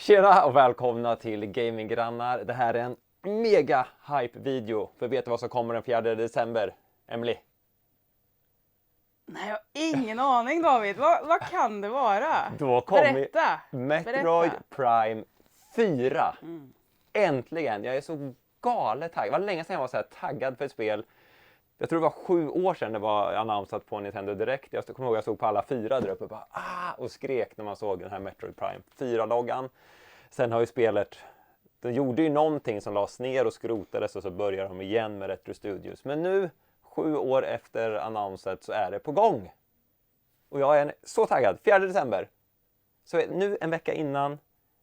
Tjena och välkomna till Gaminggrannar. Det här är en mega hype-video. För vet du vad som kommer den 4 december? Emily? Nej, jag har ingen aning David. Vad kan det vara? Då kommer Berätta! Metroid Prime 4. Äntligen! Jag är så galet taggad. Det var länge sedan jag var så här taggad för ett spel. Jag tror det var 7 år sedan det var annonsat på Nintendo Direkt. Jag kommer ihåg att jag såg på alla 4 där uppe och, bara, och skrek när man såg den här Metroid Prime 4-loggan. Sen har ju spelet, de gjorde ju någonting som lades ner och skrotades och så började de igen med Retro Studios. Men nu, 7 år efter annonset, så är det på gång. Och jag är så taggad, 4 december. Så nu en vecka innan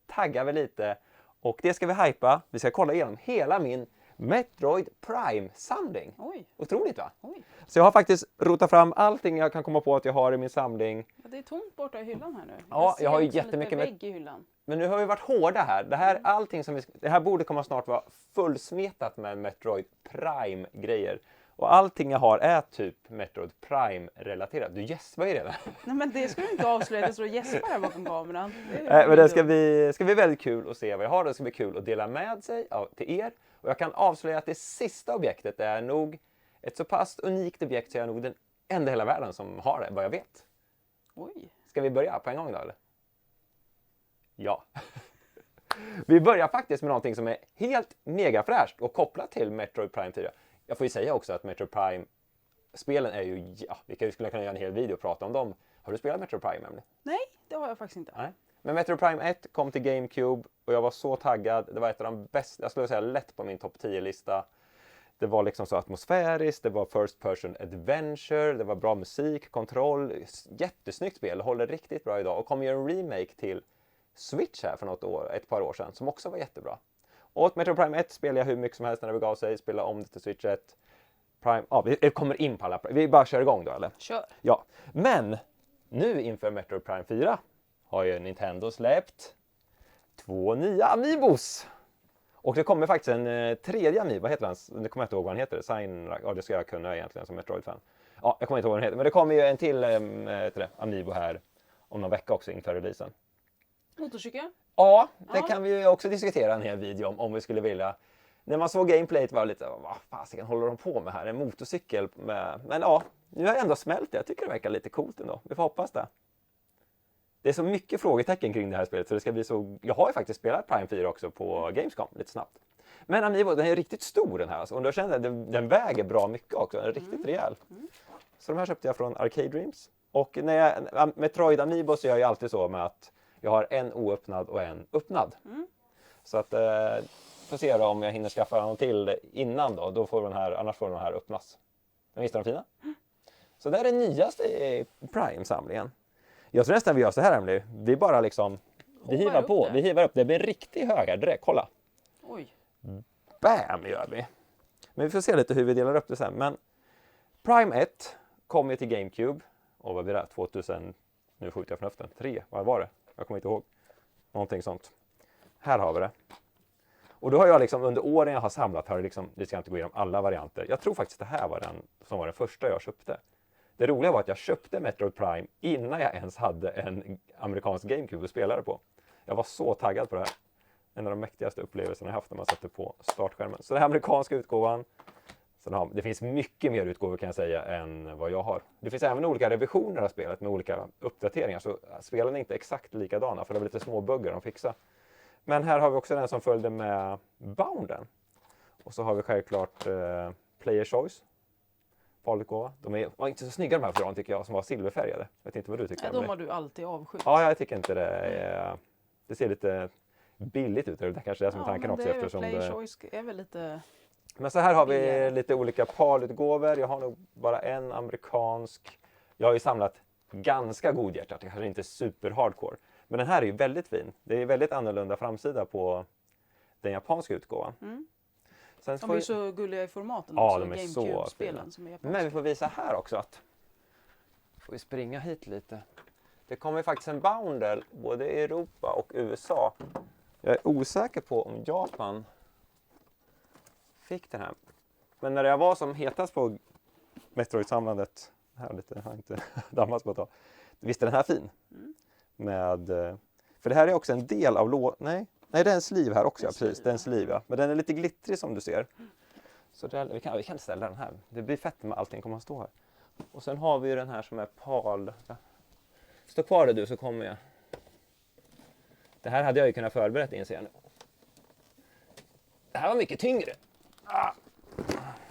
taggar vi lite och det ska vi hypa. Vi ska kolla igenom hela min Metroid Prime-samling. Oj. Otroligt va? Oj. Så jag har faktiskt rotat fram allting jag kan komma på att jag har i min samling. Ja, det är tomt borta i hyllan här nu. Ja, jag har ju ser jättemycket lite vägg i hyllan. Men nu har vi varit hårda här. Allting som det här borde komma snart vara fullsmetat med Metroid Prime-grejer. Och allting jag har är typ Metroid Prime-relaterat. Du gäspar ju redan. Nej, men det ska du inte avslöja. Det står och gäspar här bakom kameran. Men det ska bli väldigt kul att se vad jag har. Det ska bli kul att dela med sig till er. Och jag kan avslöja att det sista objektet är nog ett så pass unikt objekt så jag är nog den enda i hela världen som har det, vad jag vet. Oj. Ska vi börja på en gång då eller? Ja. Vi börjar faktiskt med någonting som är helt mega fräscht och kopplat till Metroid Prime 4. Jag får ju säga också att Metroid Prime-spelen är ju, ja, vi skulle kunna göra en hel video och prata om dem. Har du spelat Metroid Prime, Emily? Nej, det har jag faktiskt inte. Nej. Men Metroid Prime 1 kom till GameCube och jag var så taggad. Det var ett av de bästa, jag skulle säga lätt på min topp 10-lista. Det var liksom så atmosfäriskt, det var first person adventure, det var bra musik, kontroll, jättesnyggt spel, håller riktigt bra idag. Och kom ju en remake till Switch här för ett par år sedan som också var jättebra. Och Metroid Prime 1 spelade jag hur mycket som helst när det begav sig, spelade om det till Switch 1. Vi kommer in på alla, vi bara kör igång då eller? Kör! Ja, men nu inför Metroid Prime 4 har ju Nintendo släppt 2 nya Amiibos. Och det kommer faktiskt en tredje Amiibo, vad heter han? Det kommer jag inte ihåg vad han heter. Ja, det ska jag kunna egentligen som Metroid-fan. Ja, jag kommer inte ihåg vad han heter. Men det kommer ju en till Amiibo här om någon vecka också inför releasen. Motorcykel? Ja, det kan vi ju också diskutera en hel video om vi skulle vilja. När man såg gameplayet var det lite, vad fasiken håller de på med här? En motorcykel med... Men ja, nu har jag ändå smält det. Jag tycker det verkar lite coolt ändå. Vi får hoppas det. Det är så mycket frågetecken kring det här spelet så det ska bli så... Jag har ju faktiskt spelat Prime 4 också på Gamescom lite snabbt. Men Amiibo, den är riktigt stor den här. Alltså. Och jag känner att den väger bra mycket också. Den är riktigt rejäl. Så de här köpte jag från Arcade Dreams. Och när jag Metroid Amiibo så gör jag alltid så med att jag har en oöppnad och en öppnad. Så att får se då om jag hinner skaffa någon till innan då får den här, annars får den här öppnas. Men visst är de fina? Så det är det nyaste i Prime-samlingen. Jag tror nästan vi gör så här Emily. Vi bara liksom, vi hivar på, vi hivar upp. Det blir riktigt hög här direkt, kolla. Oj. Bam gör vi. Men vi får se lite hur vi delar upp det sen. Men Prime 1 kom ju till GameCube. Och vad blir det? 2000, nu skjuter jag från höften. 3, vad var det? Jag kommer inte ihåg. Någonting sånt. Här har vi det. Och då har jag liksom under åren jag har samlat här liksom, det ska inte gå igenom alla varianter. Jag tror faktiskt det här var den som var den första jag köpte. Det roliga var att jag köpte Metroid Prime innan jag ens hade en amerikansk GameCube att spela det på. Jag var så taggad på det här. En av de mäktigaste upplevelserna jag haft när man satte på startskärmen. Så den här amerikanska utgåvan. Det finns mycket mer utgåvor kan jag säga än vad jag har. Det finns även olika revisioner av spelet med olika uppdateringar. Så spelen är inte exakt likadana för det var lite små buggar de fixar. Men här har vi också den som följde med Bounden. Och så har vi självklart Player Choice. Valutgåva. De var inte så snygga de här fodran tycker jag som var silverfärgade. Jag vet inte vad du tycker. Ja, de har du alltid avskytt. Ja, jag tycker inte det. Det ser lite billigt ut. Det kanske är det som är tanken också. Eftersom Player Choice är väl lite... Men så här har vi lite olika palutgåvor. Jag har nog bara en amerikansk. Jag har ju samlat ganska godhjärtat. Det kanske inte är super hardcore. Men den här är ju väldigt fin. Det är väldigt annorlunda framsida på den japanska utgåvan. Sen de är ju så gulliga i formaten ja, också. De är så spelen som är japanska. Men vi får visa här också att... Får vi springa hit lite. Det kommer faktiskt en bundle både i Europa och USA. Jag är osäker på om Japan fick den här. Men när jag var som hetast på Metroid-samlandet, här lite, har inte dammats på ett tag. Visst är den här fin? Med För det här är också en del av Nej, det är en sleeve här också. En Ja, precis. sleeve, Det är en sleeve, ja. Men den är lite glittrig som du ser. Så där, vi kan ställa den här. Det blir fett med allting kommer att stå här. Och sen har vi ju den här som är pal. Stå kvar där du så kommer jag. Det här hade jag ju kunnat förberett inser jag nu. Det här var mycket tyngre.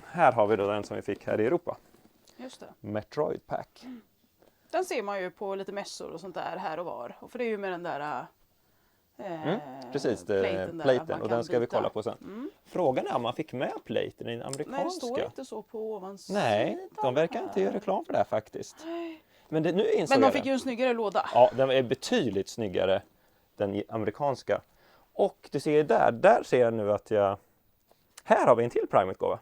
Här har vi då den som vi fick här i Europa. Just det. Metroid Pack. Den ser man ju på lite mässor och sånt där här och var. Och för det är ju med den där Precis, platen där, platen man och kan den ska vi byta. kolla på sen. Frågan är om man fick med platen i den amerikanska. Nej, det står inte så på ovansidan. Nej, de verkar inte göra reklam för det här faktiskt. Men nu insåg Men de jag fick det. ju en snyggare låda. Ja, den är betydligt snyggare, den amerikanska. Och du ser där ser jag nu att här har vi en till Prime-utgåva.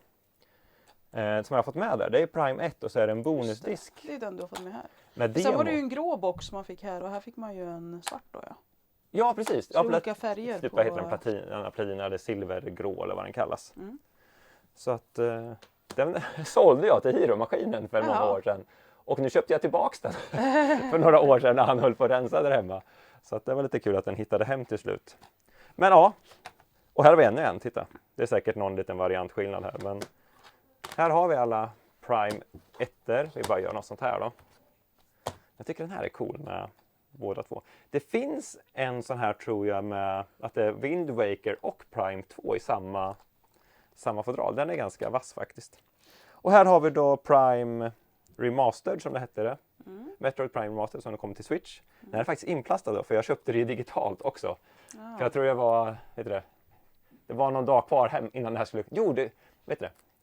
Som jag har fått med där. Det är Prime 1 och så är det en bonusdisk. Det är den du har fått med här. Med demo. Sen var det ju en grå box man fick här och här fick man ju en svart då ja. Ja, precis. Så olika färger Typ, på... vad heter den? Platina eller silvergrå eller vad den kallas. Så att den sålde jag till Hiro-maskinen för många år sedan. Och nu köpte jag tillbaks den för några år sedan när han höll på att rensa där hemma. Så att det var lite kul att den hittade hem till slut. Men ja, och här har vi ännu en, titta. Det är säkert någon liten variantskillnad här. Men här har vi alla Prime 1-er. Vi bara gör något sånt här då. Jag tycker den här är cool med båda två. Det finns en sån här tror jag med att det är Wind Waker och Prime 2 i samma fodral. Den är ganska vass faktiskt. Och här har vi då Prime Remastered som det hette det. Metroid Prime Remastered som det kommer till Switch. Den är faktiskt inplastad då för jag köpte det digitalt också. För jag tror det var någon dag kvar hem innan det här skulle...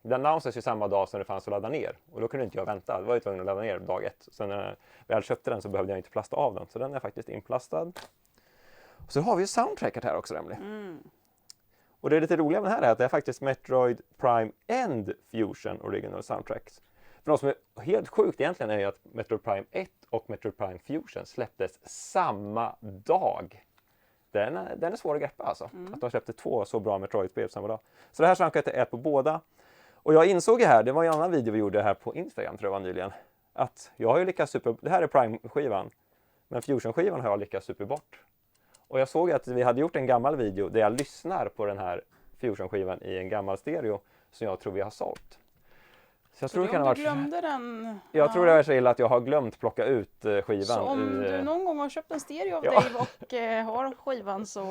Det annonsades ju samma dag som det fanns att ladda ner. Och då kunde inte jag vänta. Det var ju tvungen att ladda ner dag 1. Sen när jag väl köpte den så behövde jag inte plasta av den. Så den är faktiskt inplastad. Och så har vi ju soundtracket här också nämligen. Och det lite roliga med det här är att det är faktiskt Metroid Prime and Fusion Original Soundtracks. För något som är helt sjukt egentligen är ju att Metroid Prime 1 och Metroid Prime Fusion släpptes samma dag. Den är svår att greppa alltså. Att de släppte 2 så bra Metroid-spel samma dag. Så det här soundtracket är på båda. Och jag insåg ju här, det var en annan video vi gjorde här på Instagram tror jag var nyligen. Att jag har ju lyckats det här är Prime-skivan. Men Fusion-skivan har jag lyckats super bort. Och jag såg att vi hade gjort en gammal video där jag lyssnar på den här Fusion-skivan i en gammal stereo som jag tror vi har sålt. Så jag tror det kan ha varit... glömde den... Jag tror det är så illa att jag har glömt plocka ut skivan. Så om du någon gång har köpt en stereo av dig och har skivan så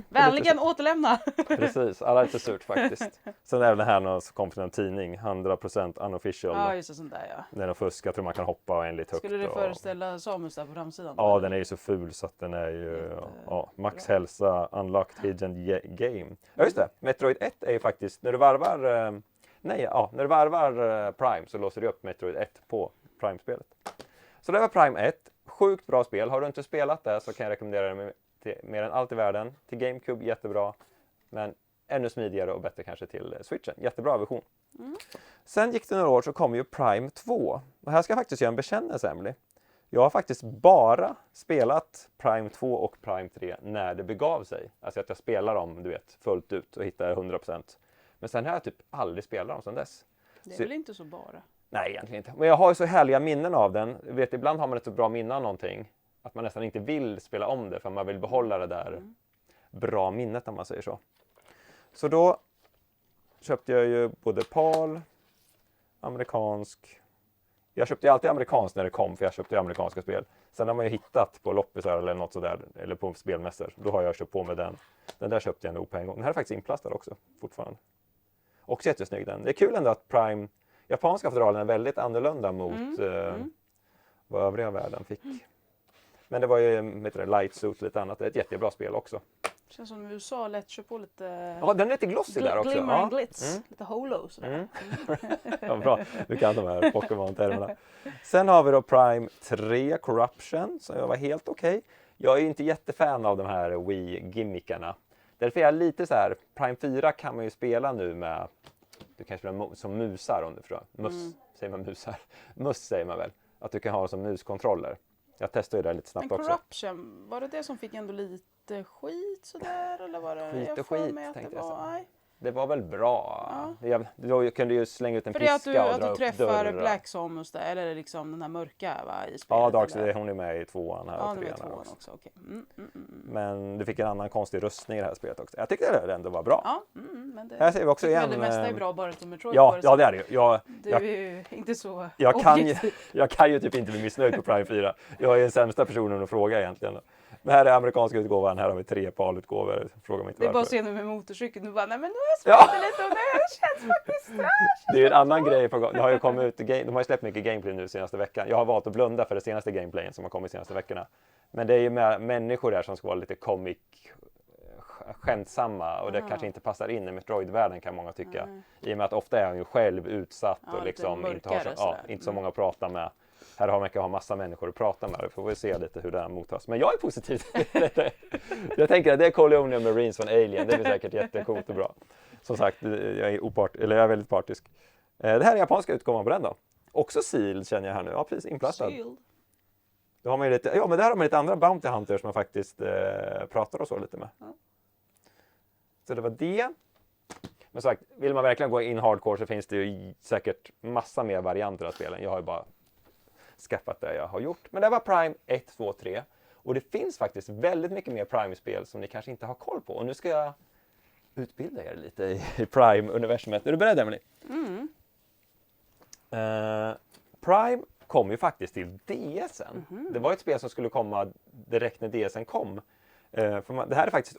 vänligen återlämna. Precis, alla är lite surt faktiskt. Sen är det här som kom från en tidning, 100% unofficial. Ja, just det, sånt där ja. Den är fusk, jag tror man kan hoppa en lite högt. Skulle det föreställa Samus där på framsidan? Ja, den är ju så ful så att den är ju max hälsa, unlocked hidden game. Ja just det, Metroid 1 är ju faktiskt, när du varvar Prime så låser du upp Metroid 1 på Prime-spelet. Så det var Prime 1. Sjukt bra spel. Har du inte spelat det så kan jag rekommendera det till mer än allt i världen. Till GameCube, jättebra. Men ännu smidigare och bättre kanske till Switchen. Jättebra version. Sen gick det några år så kom ju Prime 2. Och här ska jag faktiskt göra en bekännelse, Emily. Jag har faktiskt bara spelat Prime 2 och Prime 3 när det begav sig. Alltså att jag spelar dem, fullt ut och hittar 100%. Men sen har jag typ aldrig spelat dem sedan dess. Det är väl inte så bara? Nej, egentligen inte. Men jag har ju så härliga minnen av den. Ibland har man ett så bra minne av någonting att man nästan inte vill spela om det för man vill behålla det där bra minnet om man säger så. Så då köpte jag ju både PAL, amerikansk. Jag köpte ju alltid amerikanskt när det kom för jag köpte ju amerikanska spel. Sen har man ju hittat på loppisar eller något sådär eller på spelmässor. Då har jag köpt på med den. Den där köpte jag nog på en gång. Den här är faktiskt inplastad också fortfarande. Också jättesnygg den. Det är kul ändå att Prime, japanska fodralen är väldigt annorlunda mot vad övriga världen fick. Men det var ju Light Suit och lite annat. Det är ett jättebra spel också. Känns som USA lätt kör på lite... Ja, den är lite glossy där också. Glimmer and glitz. Lite holo sådär. Ja, bra. Du kan de här Pokémon-termerna. Sen har vi då Prime 3 Corruption som var helt okej. Jag är ju inte jättefan av de här Wii-gimmickarna. Därför är jag lite så här, Prime 4 kan man ju spela nu med, du kan spela som musar om du förstår. Säger man musar? Mus säger man väl. Att du kan ha som muskontroller. Jag testade ju det lite snabbt också. Men Corruption, var det som fick ändå lite skit sådär? Eller var det, skit och skit tänkte jag så. Nej. det var väl bra. Då kunde ju slänga ut en för det piska och att dra du upp träffar dörrar. Black Samus där, eller liksom den här mörka va, i spelet? Ja, Dark eller? hon är med i 2:an här och 3:an också. Okay. Men du fick en annan konstig rustning i det här spelet också. Jag tyckte det ändå var bra. Ja, men det, här ser vi också igen. Det mesta är bra bara utom Metroid. Ja, det är det ju. Du är ju inte så jag kan ju typ inte bli missnöjd på Prime 4. Jag är den sämsta personen att fråga egentligen. Men här är amerikanska utgåvan, här har vi 3 PAL-utgåvor. Fråga mig inte det är varför. bara att se nu med motorcykeln, du bara, nej men nu har jag spelat lite och det känns faktiskt det är en annan grej på gång. Det har ju kommit ut, de har ju släppt mycket gameplay nu senaste veckan. Jag har valt att blunda för det senaste gameplayen som har kommit senaste veckorna. Men det är ju med människor där som ska vara lite skämtsamma och det kanske inte passar in i Metroid-världen kan många tycka. I och med att ofta är han ju själv utsatt och liksom inte så många att prata med. Här har man kan massa människor att prata med. Då får vi se lite hur det här mottas. Men jag är positiv. Jag tänker att det är Colonial Marines från Alien. Det blir säkert jättecoolt och bra. Som sagt, jag är väldigt partisk. Det här är japanska utgåvan på den då. Också sealed känner jag här nu. Ja, precis. Inplastad. Då har man lite, men där har man lite andra Bounty Hunters som man faktiskt pratar och så lite med. Så det var det. Men sagt, vill man verkligen gå in hardcore så finns det ju säkert massa mer varianter av spelen. Jag har ju bara skaffat det jag har gjort. Men det var Prime 1, 2, 3. Och det finns faktiskt väldigt mycket mer Prime-spel som ni kanske inte har koll på. Och nu ska jag utbilda er lite i Prime-universumet. Är du beredd, Emily? Prime kom ju faktiskt till DSen. Det var ett spel som skulle komma direkt när DSen kom. Det här är faktiskt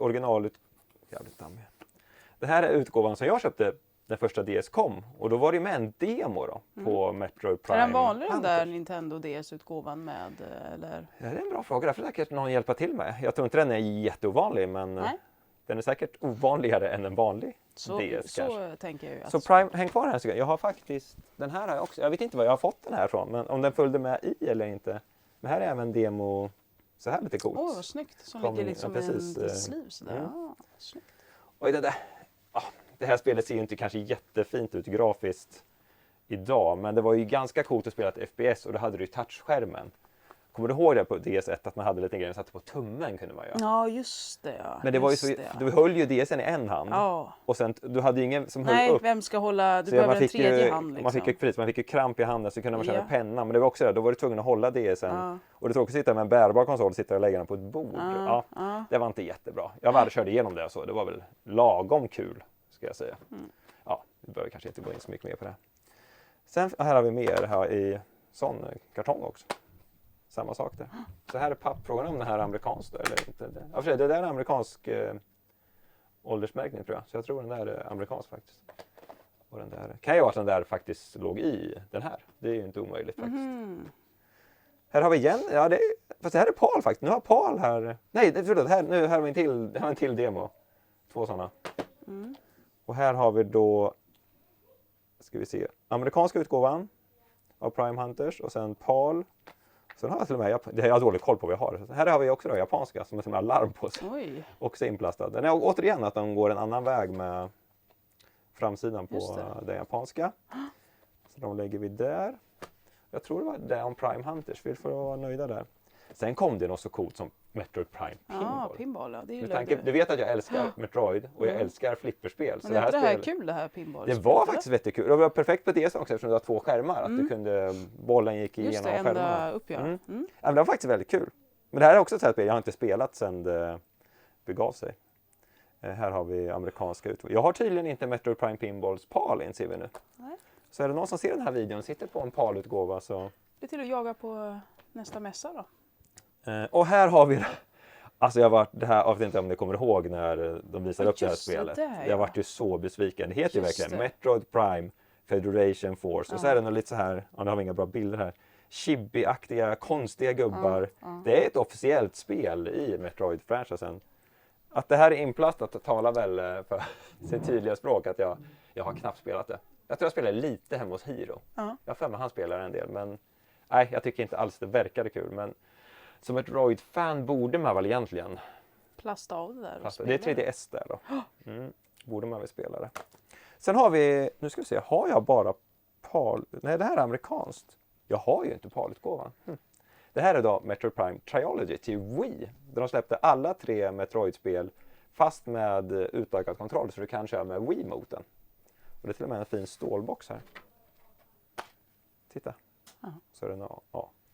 Det här är utgåvan som jag köpte när första DS kom. Och då var det med en demo då, på Metroid Prime. Är den vanlig den där Nintendo DS-utgåvan med? Eller? Ja, det är en bra fråga. Där får säkert någon hjälpa till med. Jag tror inte den är jätteovanlig, men den är säkert ovanligare än en vanlig DS kanske. Så tänker jag ju. Så Prime, häng kvar här så jag har faktiskt, den här har jag också. Jag vet inte var jag har fått den här från, men om den följde med i eller inte. Men här är även demo, så här lite coolt. Vad snyggt. Som ligger liksom i en sleeve sådär. Snyggt. Oj, det här spelet ser ju inte kanske jättefint ut grafiskt idag, men det var ju ganska coolt att spela ett FPS och då hade du ju touchskärmen. Kommer du ihåg det på DS1 att man hade lite grejer satte på tummen kunde man göra? Ja, just det. Ja. Men det var ju så, du höll ju DSen i en hand. Ja. Och sen, du hade ju ingen som höll upp. Nej, vem ska hålla, du behöver en tredje hand liksom. Man fick ju kramp i handen så kunde man köra penna. Men det var också det, då var du tvungen att hålla DSen. Ja. Och du tog att sitta med en bärbar konsol och sitta och lägga den på ett bord. Det var inte jättebra. Jag bara körde igenom det och så. Det var väl lagom kul, ska jag säga. Ja, vi behöver kanske inte gå in så mycket mer på det. Sen här har vi mer här i sån kartong också. Samma sak där. Så här är pappfrågan om den här är amerikansk eller inte. Ja, för det där är en amerikansk åldersmärkning tror jag. Så jag tror den där är amerikansk faktiskt. Och den där kan ju vara att den där faktiskt låg i den här. Det är ju inte omöjligt faktiskt. Här har vi igen. Ja, fast det här är PAL faktiskt. Nu har PAL här. Nej, förlåt. Här har vi en till demo. 2 sådana. Och här har vi då, ska vi se, amerikanska utgåvan av Prime Hunters och sen PAL. Sen har jag till och med, det har jag dålig koll på vad jag har. Så här har vi också då japanska som är som en larm på sig. Oj. Också inplastad. Den är återigen att de går en annan väg med framsidan på den japanska. Så de lägger vi där. Jag tror det var det om Prime Hunters, vi får vara nöjda där. Sen kom det något så coolt som Metroid Prime Pinball. Ja, Pinball, ja. Det är du vet att jag älskar Metroid och jag älskar flipperspel. Men är det här kul det här Pinball? Det var faktiskt väldigt kul. Det var perfekt på DS också eftersom det var 2 skärmar. Att du kunde, bollen gick igenom skärmarna. Just det, ända upp Ja, det var faktiskt väldigt kul. Men det här är också ett spel jag har inte spelat sedan det begav sig. Här har vi amerikanska utgåvor. Jag har tydligen inte Metroid Prime Pinballs PAL ser vi nu. Nej. Så är det någon som ser den här videon och sitter på en PAL-utgåva så... Det är till att jaga på nästa mässa då. Och här har vi... Alltså jag vet inte om ni kommer ihåg när de visade upp det här spelet. Jag varit ju så besviken. Det heter ju verkligen Metroid Prime Federation Force. Och så är det nog lite så här, nu har vi inga bra bilder här. Chibi-aktiga, konstiga gubbar. Det är ett officiellt spel i Metroid-franchisen. Att det här är inplastat talar väl för sitt tydliga språk att jag har knappt spelat det. Jag tror jag spelade lite hemma hos Hiro. Jag har för mig han spelar en del, men nej, jag tycker inte alls det verkade kul. Men som ett Metroid-fan borde man väl egentligen plasta av det där och spela. Det är 3DS där då. Borde man väl spela det. Sen har vi, nu ska vi se, har jag bara PAL? Nej, det här är amerikanskt. Jag har ju inte PAL-utgåvan. Det här är då Metroid Prime Trilogy till Wii. Där de släppte alla 3 Metroid-spel Fast med utökad kontroll så du kan köra med Wiimoten. Och det är till och med en fin stålbox här. Titta. Så är det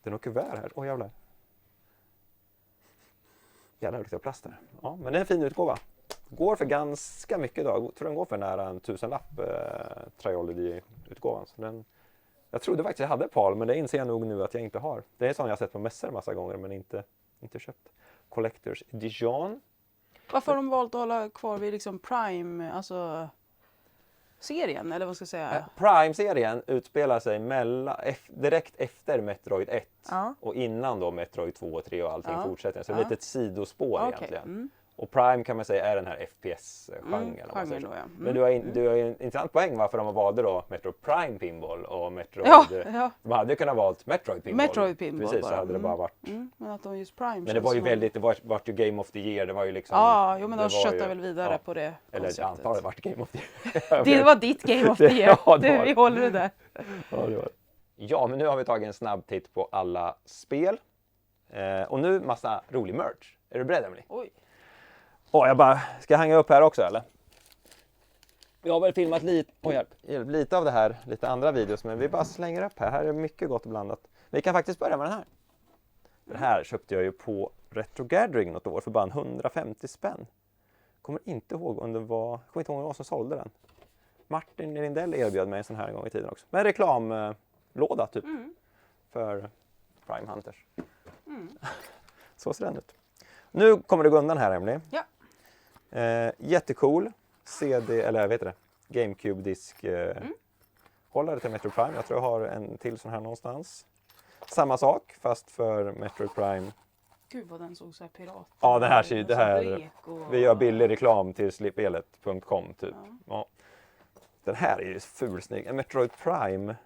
det är nog kuvert här. Åh jävlar. Jävlar luktar plast där. Ja, men det är en fin utgåva. Går för ganska mycket idag. Jag tror den går för nära en 1000-lapp Triology-utgåvan. Så jag trodde faktiskt jag hade PAL, men det inser jag nog nu att jag inte har. Det är sån jag har sett på mässor en massa gånger, men inte köpt. Collectors Edition. Varför har de valt att hålla kvar vid liksom Prime, alltså serien, eller vad ska jag säga? Prime-serien utspelar sig direkt efter Metroid 1 och innan då Metroid 2 och 3 och allting fortsätter. Så det är lite ett sidospår egentligen. Och Prime kan man säga är den här FPS-genren. Men du har en intressant poäng varför de valde då Metroid Prime Pinball och Metroid... De hade kunnat valt Metroid Pinball. Metroid Pinball precis, bara. så hade det bara varit... Men att de just Prime... Men det var ju väldigt, det var ju Game of the Year, det var ju liksom... Ja, men de köttar väl vidare på det konceptet. Eller antagligen vart Game of the Year. Det var ditt Game of the Year, vi håller det där. Ja, men nu har vi tagit en snabb titt på alla spel. Och nu massa rolig merch. Är du beredd, Emily? Oj. Jag bara ska hänga upp här också, eller? Vi har väl filmat lite av det här, lite andra videos, men vi bara slänger upp här. Här är mycket gott blandat. Vi kan faktiskt börja med den här. Den här köpte jag ju på Retro Gathering något år för bara 150 spänn. Kommer inte ihåg om det var vad som sålde den. Martin Lindell erbjöd mig en sån här en gång i tiden också. Men reklamlåda typ. För Prime Hunters. Så ser den ut. Nu kommer det gå undan här, Emily. Ja. Jättecool CD, eller jag vet det, GameCube-disk hållare till Metroid Prime. Jag tror jag har en till sån här någonstans. Samma sak, fast för Metroid Prime. Gud vad den såg så här pirat. Ja, det här vi gör billig reklam till slippelet.com typ. Ja. Den här är ju fulsnygg. En Metroid Prime.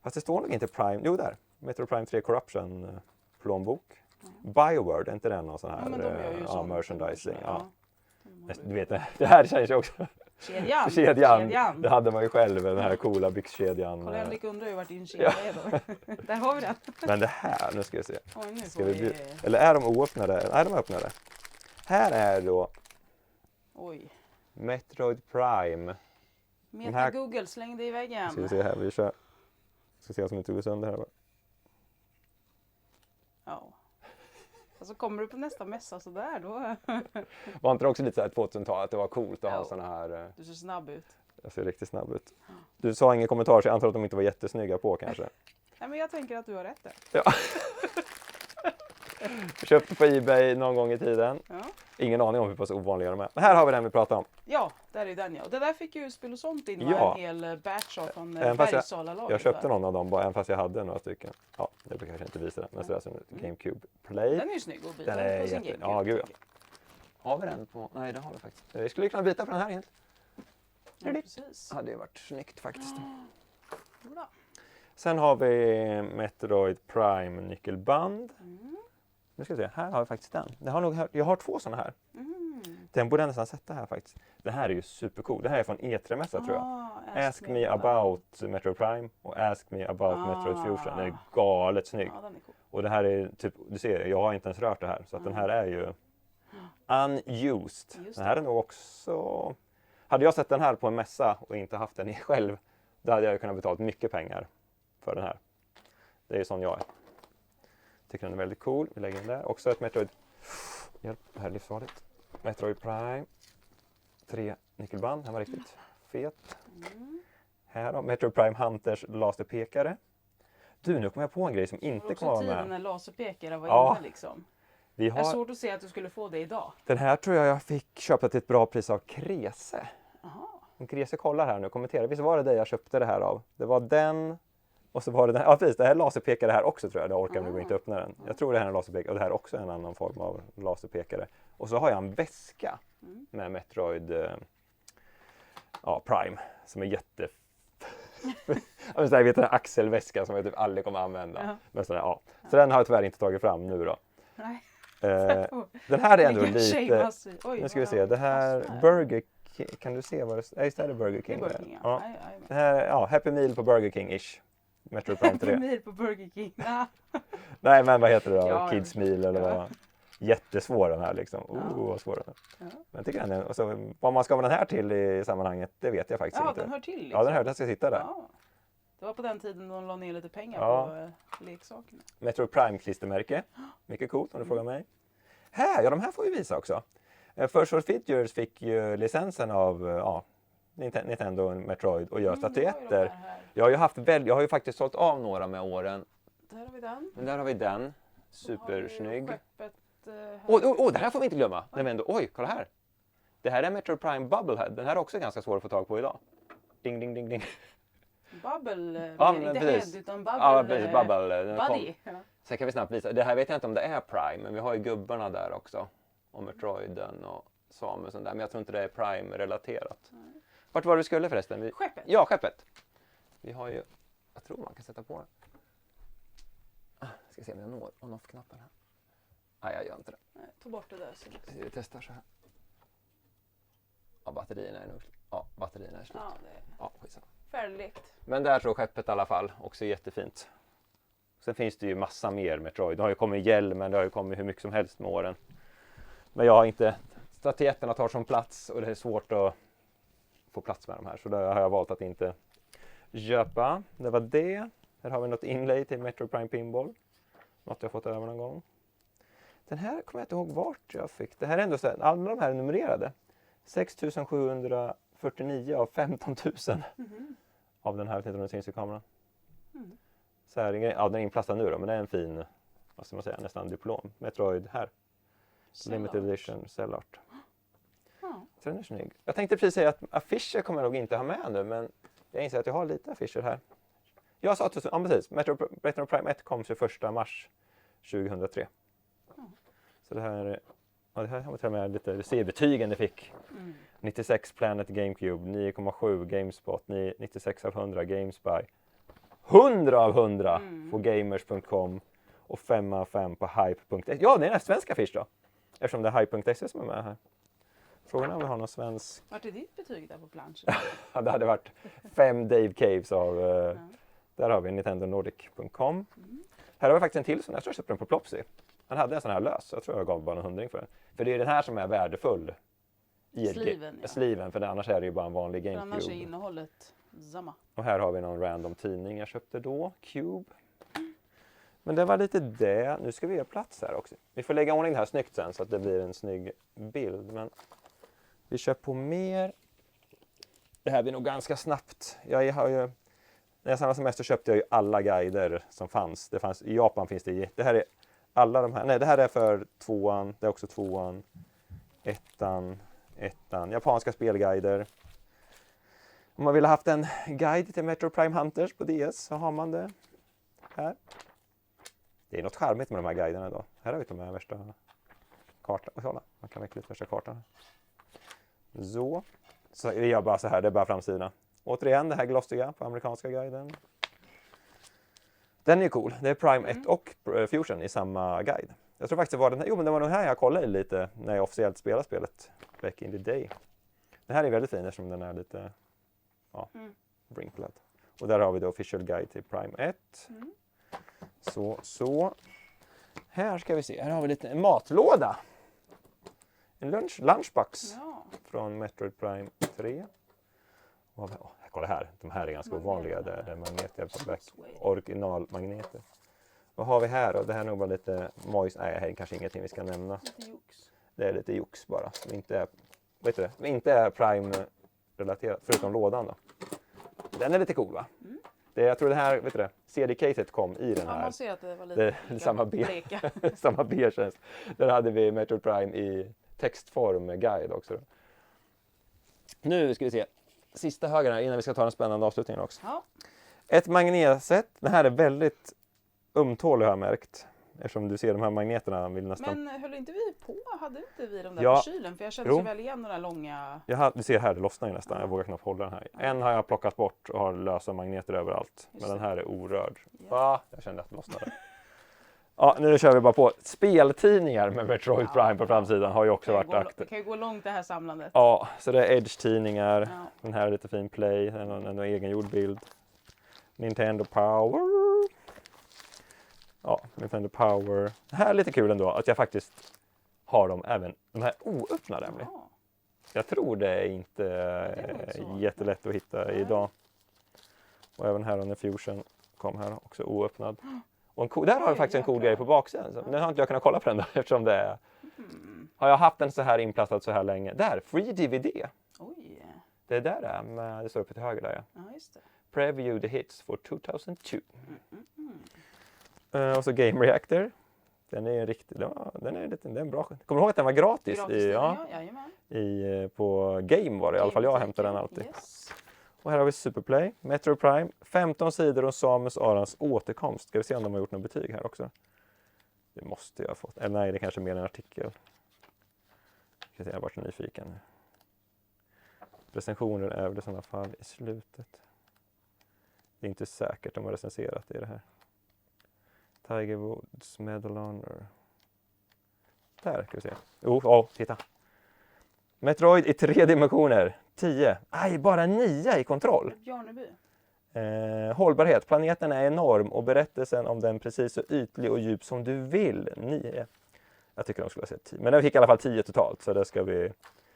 Fast det står nog inte Prime. Jo, där. Metroid Prime 3 Corruption plånbok. BioWare, är inte den någon sån här merchandising? Ja. Du vet, det här känns ju också... Kedjan. Det hade man ju själv, den här coola byxkedjan. Karl-Henrik undrar ju vart din kedja är då. Där har vi den. Men det här, nu ska vi se. Oj, eller är de oöppnade? Nej, de är öppnade. Här är då... Oj. Metroid Prime. Meta Google, släng dig i väggen. Ska vi se här, vi kör. Ska se om det inte går sönder här. Ja. Alltså kommer du på nästa mässa så där då? Var inte det också lite så här 2000-tal att det var coolt att ha såna här... Du ser snabb ut. Jag ser riktigt snabb ut. Du sa ingen kommentar så jag antar att de inte var jättesnygga på kanske. Nej, men jag tänker att du har rätt där. Ja. Jag köpte på eBay någon gång i tiden. Ja. Ingen aning om hur pass ovanliga de är. Men här har vi den vi pratar om. Ja, där är den ja. Det där fick ju Spel och sånt in en hel batch av från Bergsala-laget. Jag köpte någon av dem bara, även fast jag hade några stycken. Ja, det kanske inte visa det. Men sådär som GameCube Play. Den är ju snygg att byta. Den är jätte... Ja, gud ja. Har vi den på? Nej, det har vi faktiskt. Vi skulle kunna byta på den här egentligen. Ja, precis. Hade ju varit snyggt faktiskt. Bra. Sen har vi Metroid Prime nyckelband. Nu ska vi se, här har vi faktiskt den. Jag har 2 sådana här. Den borde jag nästan sätta här faktiskt. Det här är ju supercool. Det här är från E3-mässa tror jag. Ask me about Metroid Prime och Ask me about Metroid Fusion. Den är galet snygg. Ja, den är cool. Och det här är typ, du ser, jag har inte ens rört det här. Så att den här är ju unused. Den här är nog också... Hade jag sett den här på en mässa och inte haft den själv, då hade jag kunnat betala mycket pengar för den här. Det är ju sån jag är. Tycker den är väldigt cool. Vi lägger den där. Också ett Metroid... Hjälp, det här är livsfarligt. Metroid Prime. 3 nyckelband. Den var riktigt fet. Här då. Metroid Prime Hunters laserpekare. Du, nu kommer jag på en grej som inte kommer vara med. Tiden när laserpekare var inne liksom. Det är svårt att se att du skulle få det idag. Den här tror jag fick köpa till ett bra pris av Krese. Aha. Om Krese kollar här nu och kommenterar. Visst var det jag köpte det här av? Det var den... Och så var det den här, ja precis, det här laserpekare här också tror jag, det orkar nog inte öppna den. Jag tror det här är en laserpekare och det här är också en annan form av laserpekare. Och så har jag en väska med Metroid Prime som är jätte... jag vet en axelväska som jag typ aldrig kommer använda. Men så den har jag tyvärr inte tagit fram nu då. Nej. Den här är ändå lite... Nu ska vi se, det här Burger King, kan du se vad det är? Just det, är Burger King. Burger King, ja. Det här, Happy Meal på Burger King-ish. Metroid Prime 3. Happy Meal på Burger King. Nej, men vad heter det då? Ja, Kids Meal eller vad? jättesvår den här liksom. Vad svår den är. Ja. Men jag tycker den är, och så, vad man ska med den här till i sammanhanget, det vet jag faktiskt inte. Ja, den hör till liksom. Ja, den hör, den ska sitta där. Ja. Det var på den tiden de la ner lite pengar på leksakerna. Metroid Prime-klistermärke. Mycket coolt om du frågar mig. Här, ja de här får vi visa också. First World Figures fick ju licensen av Nintendo Metroid och gör statyetter. Jag har ju faktiskt sålt av några med åren. Där har vi den. Men där har vi den. Supersnygg. Skeppet, Det här får vi inte glömma. Nej, men oj, kolla här. Det här är Metroid Prime Bubblehead. Den här är också ganska svår att få tag på idag. Ding, ding, ding, ding. Bubble, Ja, inte precis. head utan bubble. Ja, precis. Bubble. Buddy. Ja. Sen kan vi snabbt visa. Det här vet jag inte om det är Prime, men vi har ju gubbarna där också. Och Metroiden och Samus och där. Men jag tror inte det är Prime-relaterat. Vart var det vi skulle förresten? Skeppet. Ja, skeppet. Vi har ju... Jag tror man kan sätta på den. Ska se om jag når on-off-knappen här. Nej, jag gör inte det. Nej, ta bort det där. Så. Vi testar så här. Ja, batterierna är nog... Ja, batterierna är slut. Ja, det är Ja, skitsamma. färdigt. Men där tror skeppet i alla fall. Också jättefint. Sen finns det ju massa mer Metroid. Det har ju kommit hjälmen, det har ju kommit hur mycket som helst med åren. Men jag har inte... Statyetterna tar som plats och det är svårt att få plats med de här. Så där har jag valt att inte köpa. Det var det. Här har vi något inlay till Metroid Prime Pinball. Något jag fått över någon gång. Den här kommer jag inte ihåg vart jag fick. Det här är ändå så här, alla de här är numrerade. 6749 av 15 000 av den här kameran. Så här, ja, den är inplastad nu då, men det är en fin, vad ska man säga, nästan diplom. Metroid här. Limited edition cellart. Så den är snygg. Jag tänkte precis säga att affischer kommer jag nog inte ha med nu, men jag inser att jag har lite affischer här. Jag sa att precis, Metroid Prime 1 kom 21 mars 2003. Så det här har vi till och med lite, du ser betygen det fick. 96 Planet GameCube, 9,7 GameSpot, 96 av 100 GameSpy. 100 av 100 på gamers.com och 5 av 5 på hype.se. Ja, det är en svensk affisch då. Eftersom det är hype.se som är med här. Frågan är om vi har någon svensk... Vart är ditt betyg där på planschen? Ja, det hade varit 5 Dave Caves av... Där har vi nintendonordic.com. Här har vi faktiskt en till som jag tror jag köpte den på Plopsy. Han hade en sån här lös. Jag tror jag gav bara en 100 för den. För det är den här som är värdefull. Sliven, för annars är det ju bara en vanlig GameCube. Annars är innehållet samma. Och här har vi någon random tidning jag köpte då. Cube. Men det var lite det. Nu ska vi göra plats här också. Vi får lägga ordning det här snyggt sen så att det blir en snygg bild. Men vi kör på mer. Det här blir nog ganska snabbt. Jag har ju... När jag samlade semester köpte jag ju alla guider som fanns. I Japan finns det här är alla de här. Nej, det här är för 2:an. Det är också 2:an. 1:an. Japanska spelguider. Om man vill ha haft en guide till Metro Prime Hunters på DS så har man det här. Det är något charmigt med de här guiderna då. Här har vi de här värsta kartan. Kolla, man kan verkligen värsta kartan. Så vi gör bara så här, det är bara framsidan. Återigen det här glossiga på amerikanska guiden. Den är cool. Det är Prime 1 och Fusion i samma guide. Jag tror faktiskt det var den här. Jo, men det var nog här jag kollade lite när jag officiellt spelade spelet back in the day. Den här är väldigt fin eftersom den är lite wrinkled. Och där har vi då official guide till Prime 1. Så. Här ska vi se. Här har vi lite en matlåda. En lunchbox från Metroid Prime 3. Kolla här, de här är ganska ovanliga. Det är magneter, originalmagneter. Vad har vi här då? Det här är nog bara lite mojs. Nej, här är kanske ingenting vi ska nämna. Det är lite jox bara. Som inte är Prime-relaterat, förutom lådan då. Den är lite cool va? Jag tror det här, CD-caset kom i den här. Ja, man ser att det var lite samma B-tjänst. Där hade vi Metroid Prime i textform med guide också. Då. Nu ska vi se. Sista högen här innan vi ska ta den spännande avslutningen också. Ja. Ett magnetset. Den här är väldigt ömtålig har jag märkt. Eftersom du ser de här magneterna vill nästan... Men höll inte vi på? Hade inte vi de där på kylen? För jag kände så väl igen de där långa... Du ser här, det lossnar ju nästan. Jag vågar knappt hålla den här. En har jag plockat bort och har lösa magneter överallt. Men den här är orörd. Ja, jag kände att det lossnade. Ja, nu kör vi bara på. Speltidningar med Metroid Prime på framsidan har ju också varit aktivt. Det kan ju gå långt det här samlandet. Ja, så det är Edge-tidningar. Ja. Den här är lite fin play. En egengjord bild. Nintendo Power. Ja, Nintendo Power. Det här är lite kul ändå att jag faktiskt har de även de här oöppnade. Ja. Jag tror det är inte jättelätt att hitta idag. Och även här när Fusion kom här också oöppnad. Och där har jag faktiskt en cool grej på baksidan. Så nu har inte jag kunnat kolla på den då, eftersom det är... Har jag haft den så här inplastad så här länge? Där, Free DVD. Oj. Det är där det är, men det står uppe till höger där. Ja, just det. Preview the hits for 2002. Och så Game Reactor. Den är en riktig, den är en bra. Kommer du ihåg att den var gratis? På Game var det i alla fall, jag hämtade den alltid. Yes. Och här har vi Superplay, Metro Prime, 15 sidor om Samus Arans återkomst. Ska vi se om de har gjort någon betyg här också. Det måste jag ha fått. Eller nej, det är kanske mer en artikel. Jag har varit nyfiken. Recensioner är väl i sådana fall i slutet. Det är inte säkert de har recenserat i det här. Tiger Woods Medal Honor. Där kan vi se. Titta. Metroid i 3 dimensioner. 10. Aj, bara 9 i kontroll. Bjarneby. Hållbarhet. Planeten är enorm och berättelsen om den precis så ytlig och djup som du vill. 9. Jag tycker de skulle ha sett 10. Men den fick i alla fall 10 totalt. Så det ska vi...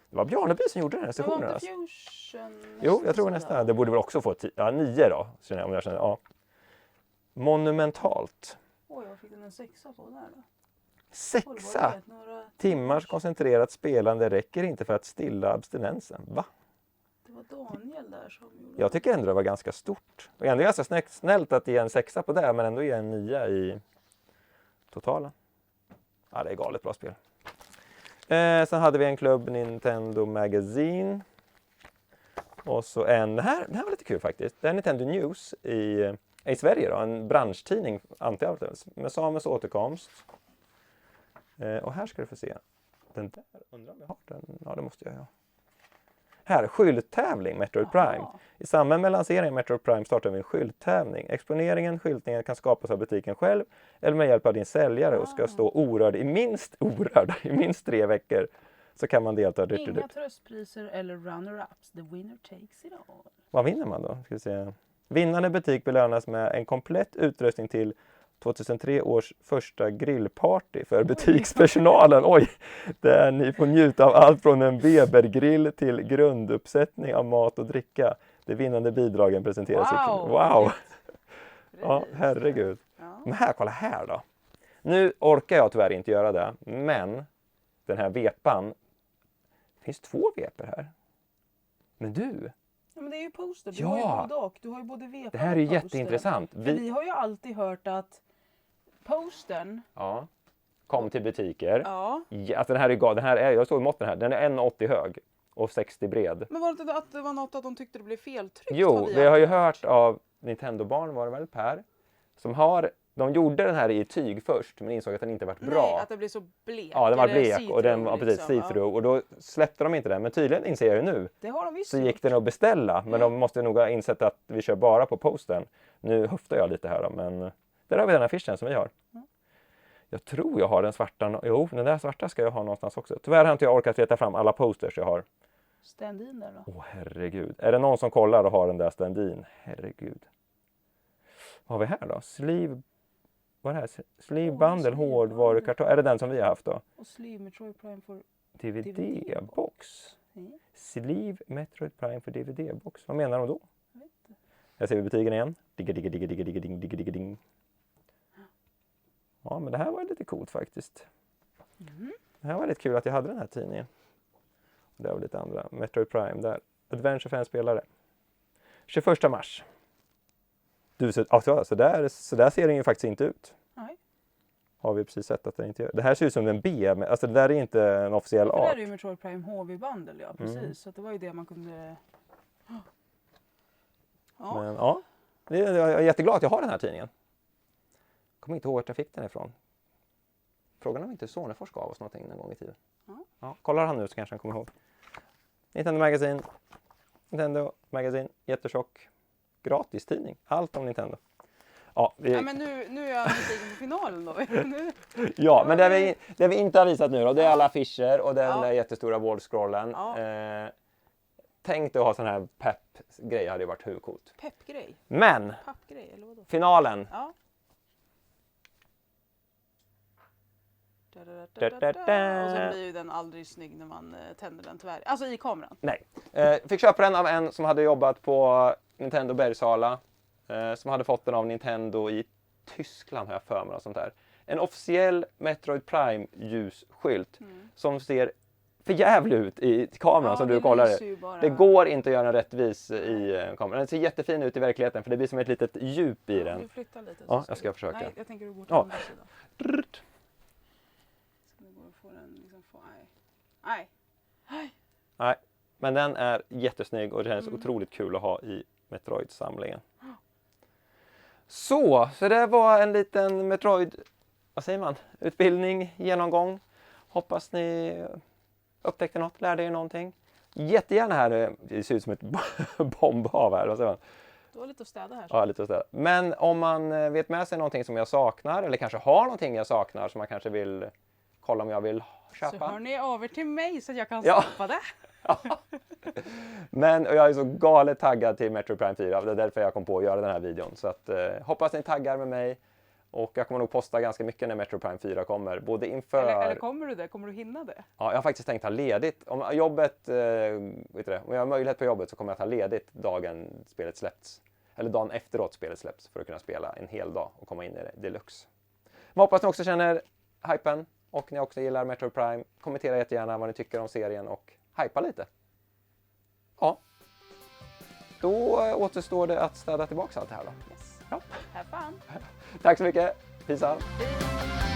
Det var Bjarneby som gjorde den här sessionen. Det var Fusion. Jo, jag tror nästan. Det borde väl också få 9 då. Om jag känner, ja. Monumentalt. Oj, jag fick en 6 på där då. 6 timmars koncentrerat spelande räcker inte för att stilla abstinensen. Va? Det var Daniel där som gjorde... Jag tycker ändå det var ganska stort. Och ändå ganska snällt att ge en 6 på det, men ändå ge en 9 i totalen. Ja, det är galet bra spel. Sen hade vi en klubb Nintendo Magazine. Och så den här var lite kul faktiskt. Det är Nintendo News i Sverige då, en branschtidning antar jag, med Samus återkomst. Och här ska du få se. Den där, undrar om jag har den? Ja, det måste jag ha. Här, skylttävling Metroid Prime. I samband med lanseringen av Metroid Prime startar vi en skylttävling. Skyltningen kan skapas av butiken själv eller med hjälp av din säljare och ska stå orörd i minst 3 veckor. Så kan man delta. Inga tröstpriser eller runner-ups. The winner takes it all. Vad vinner man då? Ska vi se. Vinnande butik belönas med en komplett utrustning till 2003 års första grillparty för butikspersonalen. Oj, där ni får njuta av allt från en Webergrill till grunduppsättning av mat och dricka. De vinnande bidragen presenteras. Wow! Ja, herregud. Ja. Men här, kolla här då. Nu orkar jag tyvärr inte göra det, men den här vepan. Det finns 2 vepor här. Men du... Ja, men det är ju poster. Du har ju både och. Du har ju både vepa. Det här är ju jätteintressant. Vi har ju alltid hört att postern kom till butiker. Ja. Alltså den här är, jag såg måtten här, den är 1,80 hög och 60 bred. Men var det inte att det var något att de tyckte det blev feltryckt? Jo, vi har ju hört av Nintendo-barn, var det väl Per, som de gjorde den här i tyg först men insåg att den inte varit bra. Nej, att det blev så blek. Ja, den var blek och den var precis see-through och då släppte de inte den. Men tydligen inser jag ju nu. Det har de visst så gick det nog att beställa, men de måste nog ha insett att vi kör bara på posten. Nu höftar jag lite här då, men där har vi den affischen som vi har. Jag tror jag har den svarta. Jo, den där svarta ska jag ha någonstans också. Tyvärr har inte jag orkat leta fram alla posters jag har. Stand-in där då? Åh, herregud. Är det någon som kollar och har den där stand-in? Herregud. Vad har vi här då? Vad är det här? Sleeve bundle, hårdvarukartong. Är det den som vi har haft då? Och Sleeve Metroid Prime för DVD-box. Sleeve Metroid Prime för DVD-box. Vad menar de då? Här ser vi betygen igen. Digga. Ja, men det här var lite coolt faktiskt. Det här var lite kul att jag hade den här tidningen. Det var lite andra. Metroid Prime där. Adventure 5-spelare. 21 mars. Så där ser den ju faktiskt inte ut. Nej. Har vi precis sett att den inte gör. Det här ser ut som en B. Alltså det där är inte en officiell art. Det där är ju Metroid Prime HV-bundle, ja precis. Så det var ju det man kunde... Ja. Men ja, jag är jätteglad att jag har den här tidningen. Jag kommer inte ihåg vart jag fick den ifrån. Frågan om inte Sonefors gav oss någonting någon gång i tiden. Ja, kollar han nu så kanske han kommer ihåg. Nintendo Magazine, jättetjock. Gratis tidning. Allt om Nintendo. Ja, men nu är jag nyfiken på finalen då. Ja, men det vi inte har visat nu då, det är alla affischer och den där jättestora wallscrollen. Tänk dig att ha sån här pepp-grej, hade ju varit hur coolt. Pepp-grej? Men, pappgrej, eller vadå? finalen. Ja. Och sen blir ju den aldrig snygg när man tänder den tyvärr. Alltså i kameran. Nej. Fick köpa den av en som hade jobbat på Nintendo Bergsala. Som hade fått den av Nintendo i Tyskland, har jag för mig. Och sånt där. En officiell Metroid Prime ljusskylt som ser för jävligt ut i kameran som du kollar. Det går inte att göra en rättvis i kameran. Den ser jättefin ut i verkligheten för det blir som ett litet djup i den. Du flyttar lite. Ja, jag ska försöka. Nej, jag tänker du går till andra sidan. Ska vi gå och få den liksom få... Nej. Men den är jättesnygg och det känns otroligt kul att ha i Metroid-samlingen. Så det var en liten Metroid, vad säger man, utbildning, genomgång. Hoppas ni upptäckte något, lärde er någonting. Jättegärna här, det ser ut som ett bombhav här, vad säger man? Du har lite att städa här. Ja, lite att städa. Men om man vet med sig någonting som jag saknar, eller kanske har någonting jag saknar som man kanske vill kolla om jag vill köpa. Så hör ni över till mig så att jag kan stoppa det. Men jag är så galet taggad till Metroid Prime 4. Det är därför jag kom på att göra den här videon. Så att, hoppas ni taggar med mig. Och jag kommer nog posta ganska mycket när Metroid Prime 4 kommer. Både inför... Eller kommer du det? Kommer du hinna det? Ja, jag har faktiskt tänkt ta ledigt. Om jobbet, om jag har möjlighet på jobbet så kommer jag ta ledigt dagen spelet släppts. Eller dagen efteråt spelet släpps för att kunna spela en hel dag och komma in i det deluxe. Men hoppas ni också känner hypen och ni också gillar Metroid Prime. Kommentera jättegärna vad ni tycker om serien och hypa lite. Ja. Då återstår det att städa tillbaka allt det här då. Yes. Ja. Have fun. Tack så mycket. Peace out. Hej.